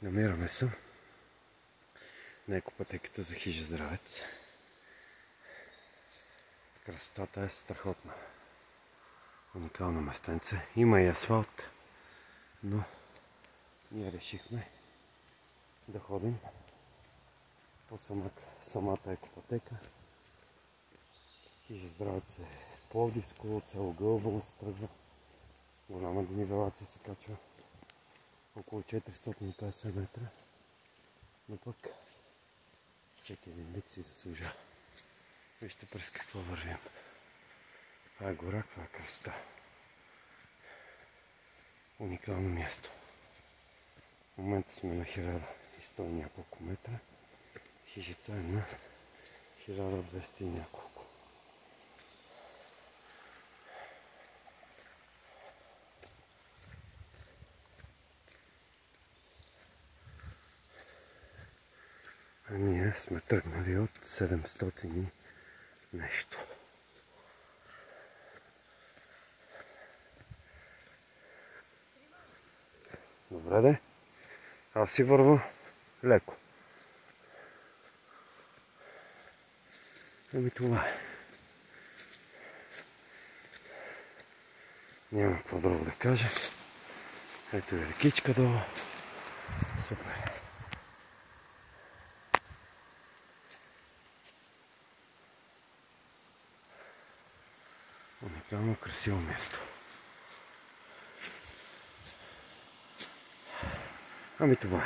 Намираме се на екопътеката за хижа Здравец. Красотата е страхотна. Уникално местенце. Има и асфалт, но ние решихме да ходим по самата екопътека. Хижа Здравец е Пловдивско, от село Гълъбово се тръгва. Голяма денивелация се качва. Около 450 метра. Но пък всеки един вид си заслужава. Вижте през какво вървим. Това е гора, това е красота. Уникално място. В момента сме на 1100 и няколко метра. Хижата е на 1200 и няколко. А ние сме тръгнали от 700 и нещо. Добре де. Аз си вървя леко. Ами това е. Няма какво друго да кажа. Ето е рекичка долу. Супер. Уникално красиво място. Ами това е.